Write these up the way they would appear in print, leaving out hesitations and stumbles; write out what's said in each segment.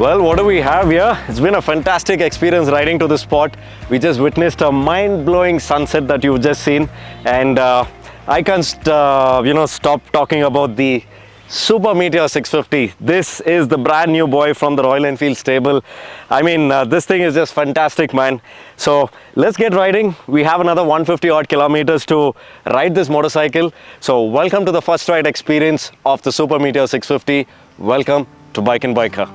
Well, what do we have here? It's been a fantastic experience riding to this spot. We just witnessed a mind-blowing sunset that you've just seen, and I can't stop talking about the Supermeteor 650. This is the brand new boy from the Royal Enfield stable. I mean, this thing is just fantastic, man. So let's get riding. We have another 150 odd kilometers to ride this motorcycle. So welcome to the first ride experience of the Supermeteor 650. Welcome to Bikenbiker.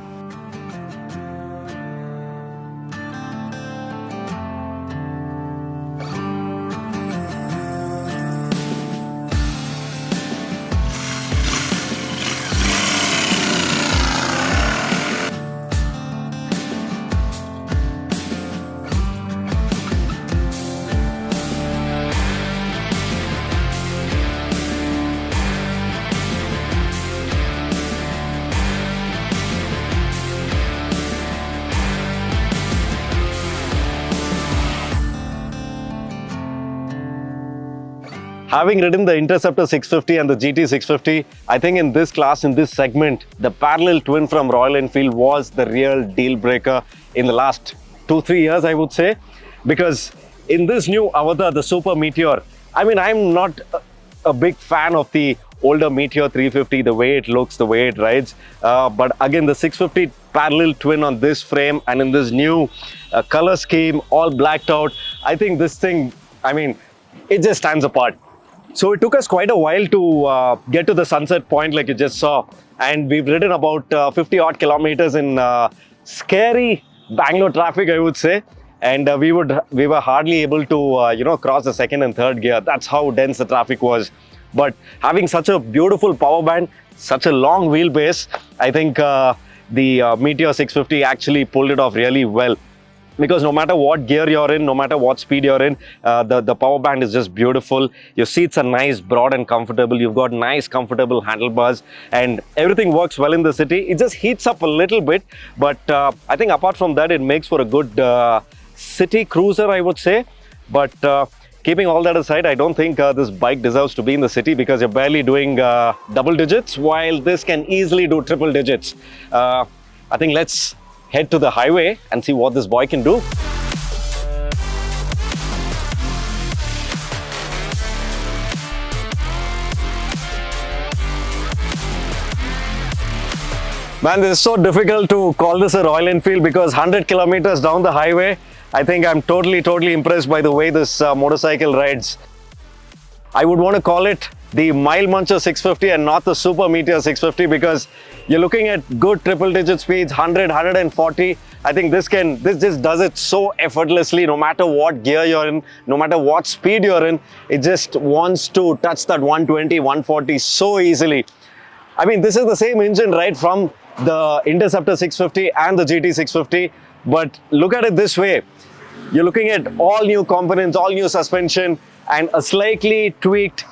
Having ridden the Interceptor 650 and the GT 650, I think in this class, in this segment, the parallel twin from Royal Enfield was the real deal breaker in the last 2-3 years, I would say. Because in this new avatar, the Supermeteor, I mean, I'm not a big fan of the older Meteor 350, the way it looks, the way it rides. But again, the 650 parallel twin on this frame and in this new color scheme, all blacked out, I think this thing, I mean, it just stands apart. So it took us quite a while to get to the sunset point like you just saw, and we've ridden about 50 odd kilometers in scary Bangalore traffic, I would say, and we were hardly able to cross the second and third gear. That's how dense the traffic was. But having such a beautiful power band, such a long wheelbase, I think the Meteor 650 actually pulled it off really well. Because no matter what gear you're in, no matter what speed you're in, the power band is just beautiful. Your seats are nice, broad and comfortable. You've got nice, comfortable handlebars, and everything works well in the city. It just heats up a little bit, but I think apart from that, it makes for a good city cruiser, I would say. But keeping all that aside, I don't think this bike deserves to be in the city because you're barely doing double digits, while this can easily do triple digits. I think let's head to the highway and see what this boy can do. Man, this is so difficult to call this a Royal Enfield because 100 kilometers down the highway, I think I'm totally impressed by the way this motorcycle rides. I would want to call it the Mile Muncher 650 and not the Supermeteor 650 because you're looking at good triple digit speeds, 100, 140. I think this just does it so effortlessly, no matter what gear you're in, no matter what speed you're in, it just wants to touch that 120, 140 so easily. I mean, this is the same engine right from the Interceptor 650 and the GT 650, but look at it this way. You're looking at all new components, all new suspension, and a slightly tweaked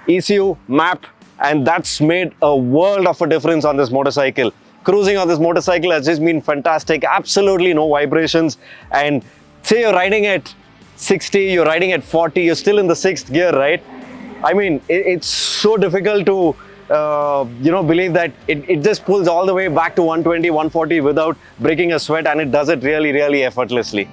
ECU map, and that's made a world of a difference on this motorcycle. Cruising on this motorcycle has just been fantastic, absolutely no vibrations. And say you're riding at 60, you're riding at 40, you're still in the 6th gear, right? I mean, it's so difficult to believe that it just pulls all the way back to 120, 140 without breaking a sweat, and it does it really effortlessly.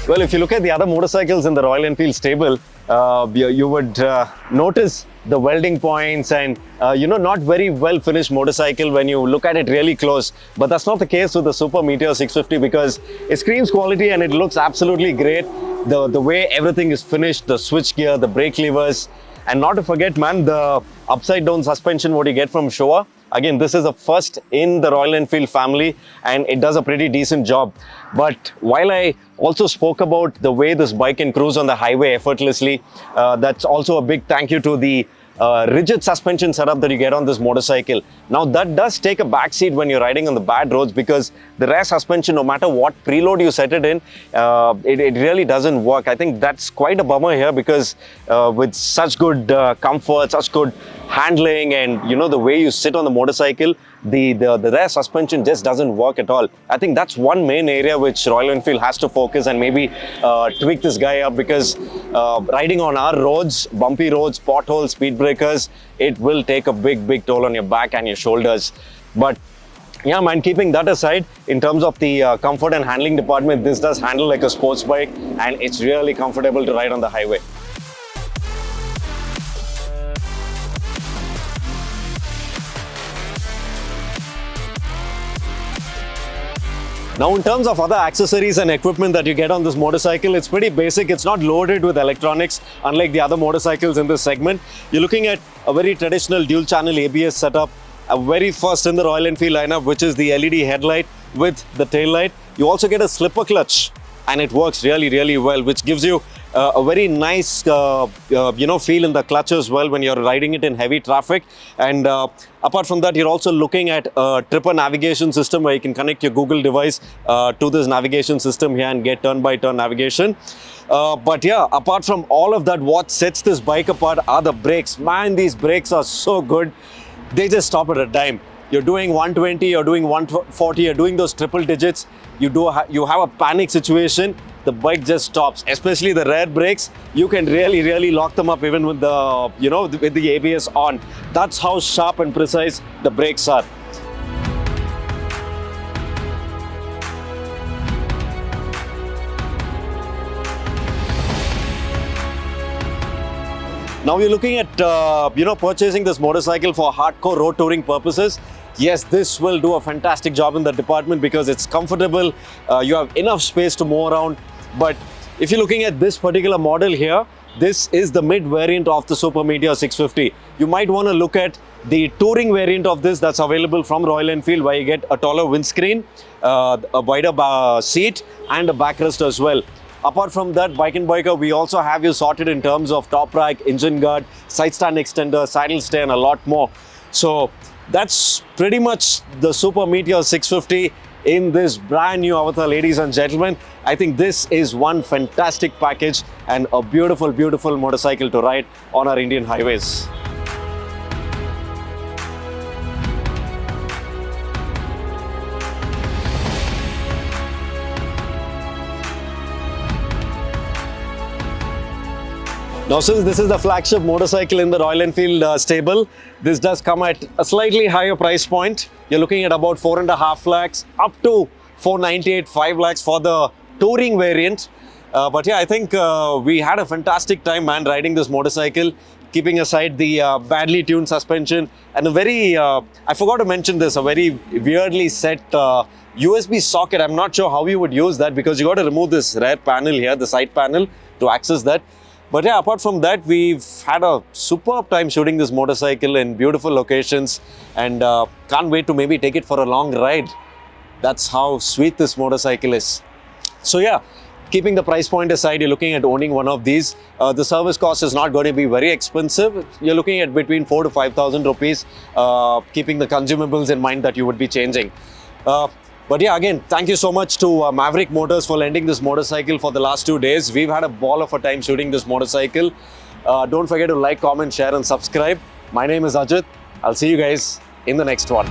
Well, if you look at the other motorcycles in the Royal Enfield stable, you would notice the welding points and, not very well finished motorcycle when you look at it really close. But that's not the case with the Supermeteor 650 because it screams quality and it looks absolutely great. The way everything is finished, the switch gear, the brake levers, and not to forget, man, the upside down suspension what you get from Showa. Again, this is a first in the Royal Enfield family and it does a pretty decent job. But while I also spoke about the way this bike can cruise on the highway effortlessly, that's also a big thank you to the rigid suspension setup that you get on this motorcycle. Now that does take a backseat when you're riding on the bad roads because the rear suspension, no matter what preload you set it in, it really doesn't work. I think that's quite a bummer here because with such good comfort, such good handling and the way you sit on the motorcycle, the rear suspension just doesn't work at all. I think that's one main area which Royal Enfield has to focus and maybe tweak this guy up, because riding on our roads, bumpy roads, potholes, speed breakers, it will take a big toll on your back and your shoulders. But yeah, man, keeping that aside, in terms of the comfort and handling department, this does handle like a sports bike, and it's really comfortable to ride on the highway. Now, in terms of other accessories and equipment that you get on this motorcycle, it's pretty basic. It's not loaded with electronics, unlike the other motorcycles in this segment. You're looking at a very traditional dual-channel ABS setup, a very first in the Royal Enfield lineup, which is the LED headlight with the tail light. You also get a slipper clutch, and it works really well, which gives you a very nice feel in the clutch as well when you're riding it in heavy traffic. And apart from that, you're also looking at a tripper navigation system where you can connect your Google device to this navigation system here and get turn-by-turn navigation. But yeah, apart from all of that, what sets this bike apart are the brakes. Man, these brakes are so good. They just stop at a dime. You're doing 120, you're doing 140, you're doing those triple digits. You have a panic situation, the bike just stops. Especially the rear brakes, you can really lock them up even with the with the ABS on. That's how sharp and precise the brakes are. Now you're looking at purchasing this motorcycle for hardcore road touring purposes. Yes, this will do a fantastic job in that department because it's comfortable. You have enough space to move around. But if you're looking at this particular model here, this is the mid variant of the Supermeteor 650. You might want to look at the touring variant of this that's available from Royal Enfield, where you get a taller windscreen, a wider seat, and a backrest as well. Apart from that, Bikenbiker, we also have you sorted in terms of top rack, engine guard, side stand extender, saddle stay, and a lot more. So that's pretty much the Supermeteor 650 in this brand new avatar, ladies and gentlemen. I think this is one fantastic package and a beautiful motorcycle to ride on our Indian highways. Now, since this is the flagship motorcycle in the Royal Enfield stable, this does come at a slightly higher price point. You're looking at about 4.5 lakhs up to 498, 5 lakhs for the touring variant. But yeah, I think we had a fantastic time, man, riding this motorcycle, keeping aside the badly tuned suspension and a very, I forgot to mention this, a very weirdly set USB socket. I'm not sure how you would use that because you got to remove this rear panel here, the side panel, to access that. But yeah, apart from that, we've had a superb time shooting this motorcycle in beautiful locations, and can't wait to maybe take it for a long ride. That's how sweet this motorcycle is. So yeah, keeping the price point aside, you're looking at owning one of these. The service cost is not going to be very expensive. You're looking at between 4,000 to 5,000 rupees, keeping the consumables in mind that you would be changing. But yeah, again, thank you so much to Maverick Motors for lending this motorcycle for the last 2 days. We've had a ball of a time shooting this motorcycle. Don't forget to like, comment, share and subscribe. My name is Ajit. I'll see you guys in the next one.